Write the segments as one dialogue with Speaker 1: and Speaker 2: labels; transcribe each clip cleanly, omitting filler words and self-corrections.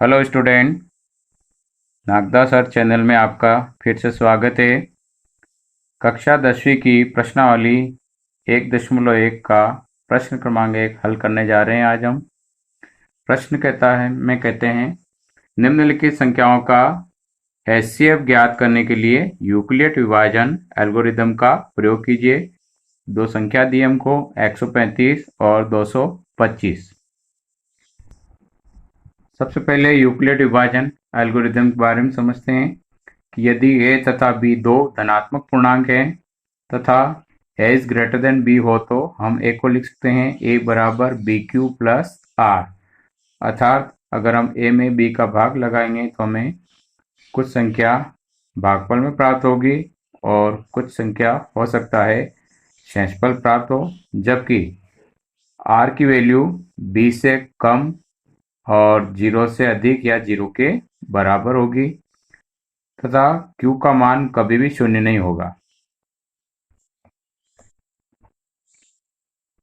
Speaker 1: Hello student, Nagda sir channel में आपका फिर से स्वागत है। कक्षा 10वीं की प्रश्नावली 1.1 का प्रश्न क्रमांक 1 हल करने जा रहे हैं। आज हम प्रश्न कहते हैं निम्नलिखित संख्याओं का एचसीएफ ज्ञात करने के लिए यूक्लिड विभाजन एल्गोरिदम का प्रयोग कीजिए। दो संख्या दी हमको 135 और 225। सबसे पहले यूक्लिड विभाजन एल्गोरिदम के बारे में समझते हैं कि यदि a तथा b दो धनात्मक पूर्णांक हैं तथा a is greater than b हो तो हम a को लिख सकते हैं a बराबर bq प्लस r। अर्थात अगर हम a में b का भाग लगाएंगे तो हमें कुछ संख्या भागफल में प्राप्त होगी और कुछ संख्या हो सकता है शेषफल प्राप्त हो, जबकि r की वैल्यू b से कम और 0 से अधिक या 0 के बराबर होगी तथा q का मान कभी भी शून्य नहीं होगा।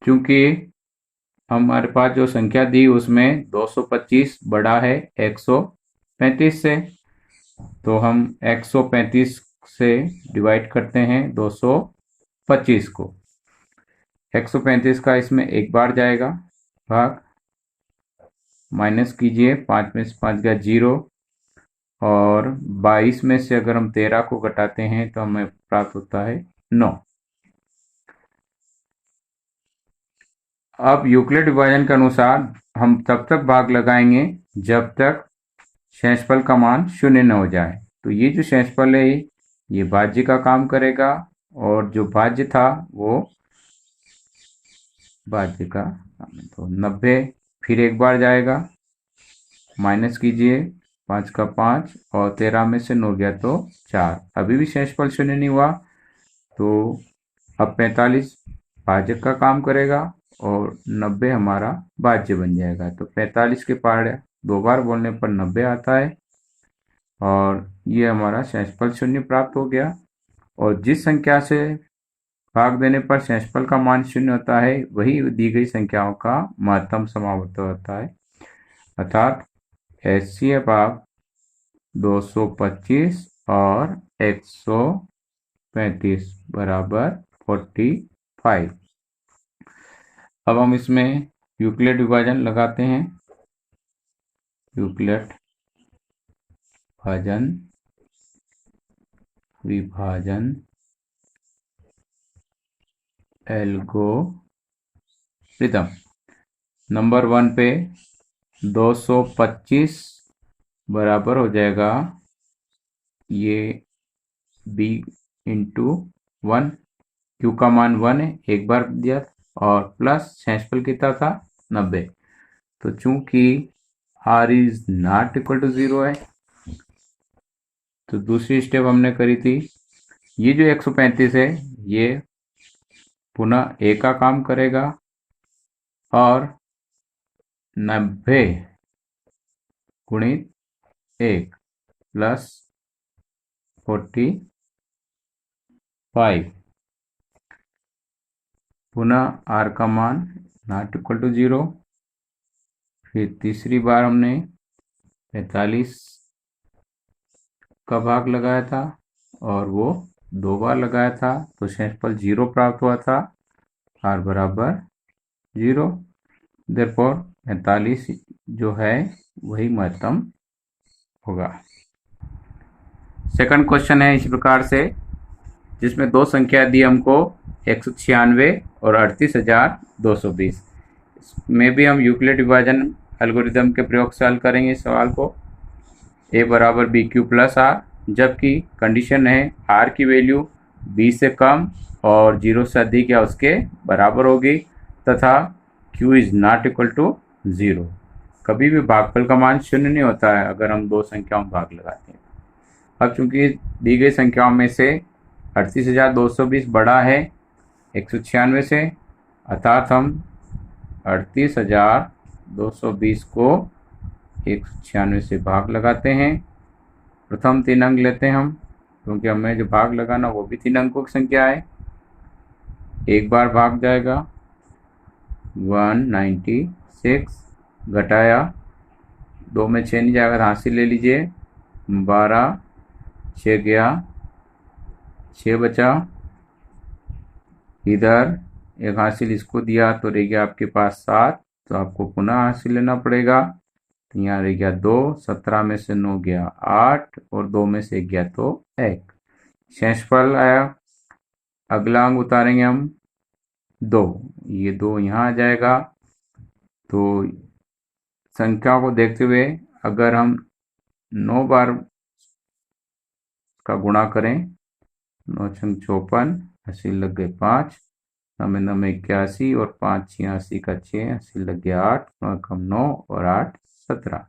Speaker 1: क्योंकि हमारे पास जो संख्या दी उसमें 225 बड़ा है 135 से, तो हम 135 से डिवाइड करते हैं 225 को। 135 का इसमें एक बार जाएगा भाग, माइनस कीजिए, 5 में से 5 गया 0 और 22 में से अगर हम 13 को घटाते हैं तो हमें प्राप्त होता है 9। अब यूक्लिड विभाजन के अनुसार हम तब तक भाग लगाएंगे जब तक शेषफल का मान शून्य न हो जाए। तो ये जो शेषफल है ये भाज्य का काम करेगा और जो भाज्य था वो भाज्य का तो 90 फिर एक बार जाएगा, माइनस कीजिए, 5 का 5 और 13 में से 9 गया तो 4। अभी भी शेषफल शून्य नहीं हुआ तो अब 45 भाजक का काम करेगा और 90 हमारा भाज्य बन जाएगा। तो 45 के पहाड़ 2 बार बोलने पर 90 आता है और ये हमारा शेषफल शून्य प्राप्त हो गया। और जिस संख्या से भाग देने पर शेषफल का मान शून्य होता है वही दी गई संख्याओं का महत्तम समावर्त होता है। अर्थात एचसीएफ आप 225 और 135 बराबर 45। अब हम इसमें यूक्लिड विभाजन लगाते हैं। यूक्लिड विभाजन एल्गोरिदम नंबर 1 पे 225 बराबर हो जाएगा ये b इंटू 1, q का मान 1 है, एक बार दिया, और प्लस शेषफल कितना था 90। तो चूंकि r is not equal to 0 है तो दूसरी स्टेप हमने करी थी, ये जो 135 है ये पुनः a का काम करेगा और 90 गुणित 1 प्लस 45, पुनः r का मान नॉट इक्वल टू 0। फिर तीसरी बार हमने 45 का भाग लगाया था और वो 2 बार लगाया था तो शेषफल 0 प्राप्त हुआ था, r बराबर 0। देयरफॉर 45 जो है वही महत्तम होगा। सेकंड क्वेश्चन है इस प्रकार से, जिसमें दो संख्या दी हमको 196 और 38,220। इसमें भी हम यूक्लिड विभाजन एल्गोरिदम के प्रयोग से हल करेंगे इस सवाल को। a बराबर बी क्यू प्लस आर, जबकि कंडीशन है r की वैल्यू b से कम और 0 से अधिक या उसके बराबर होगी तथा q is not equal to 0। कभी भी भागफल का मान शून्य नहीं होता है अगर हम दो संख्याओं में भाग लगाते हैं। अब चूंकि दी गई संख्याओं में से 38,220 बड़ा है 196 से, अर्थात हम 38,220 को 196 से भाग लगाते हैं। प्रथम 3 अंक लेते हैं हम, क्योंकि हमें जो भाग लगाना वो भी 3 अंकों की संख्या है। एक बार भाग जाएगा 196 घटाया 2 में 6 नहीं जाएगा, हासिल ले लीजिए। 12, 6 गया, 6 बचा। इधर एक हासिल इसको दिया तो रह गया आपके पास 7, तो आपको पुनः हासिल लेना पड़ेगा। तो यहाँ रह गया 2, 17 में से 9 गया 8 और 2 में से 1 गया तो 1। शेषफल आया। अगला अंक उतारेंगे हम 2, ये 2 यहाँ आ जाएगा। तो संख्या को देखते हुए अगर हम 9 बार का गुणा करें, 9 छंग 54, हासिल लग गए 5, 9 में 9 में 81 और 5 86 का 6, हासिल लग गया 8, 9 कम 9 और 8 17।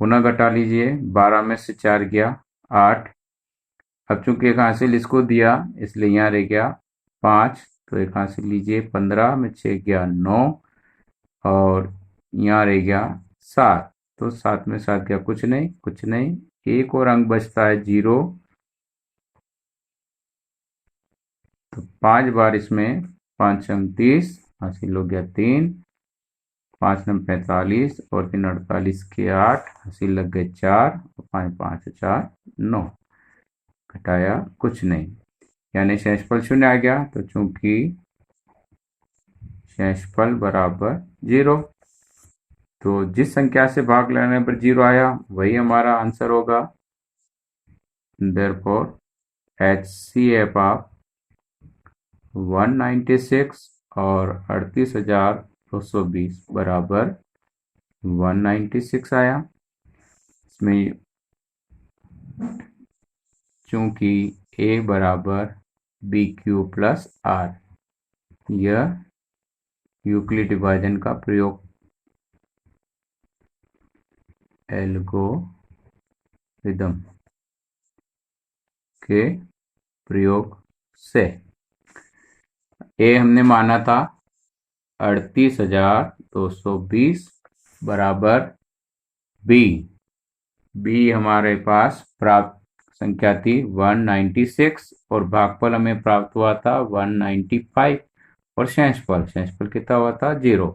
Speaker 1: पुनः घटा लीजिए, 12 में से 4 गया 8। अब चूंकि एक हासिल इसको दिया इसलिए यहाँ रह गया 5, तो एक हासिल लीजिए। 15 में 6 गया 9 और यहाँ रह गया 7, तो 7 में 7 गया कुछ नहीं। एक और अंक बचता है 0, तो 5 बार इसमें 5 अंक 30, हासिल हो गया 3, 5 नम 45 और 3 48 के 8, हासिल लग गए 4 और 5 5 4 9, घटाया कुछ नहीं, यानी शेषफल 0 आ गया। तो चूंकि शेषफल बराबर 0, तो जिस संख्या से भाग लेने पर 0 आया वही हमारा आंसर होगा। Therefore HCF ऑफ 196 और 38,220 बराबर 196 आया। इसमें चूंकि A बराबर BQ प्लस R, यह यूक्लिड विभाजन का प्रयोग एल्गोरिदम के प्रयोग से A हमने माना था 38,220 बराबर B हमारे पास प्राप्त संख्या थी 196 और भागफल हमें प्राप्त हुआ था 195 और शेषफल कितना हुआ था 0।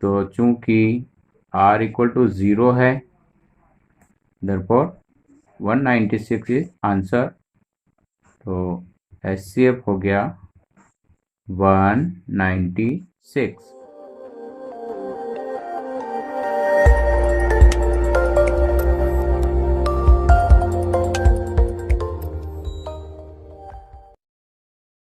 Speaker 1: तो चूंकि R इक्वल टू 0 है, therefore 196 इज आंसर। तो HCF हो गया 196।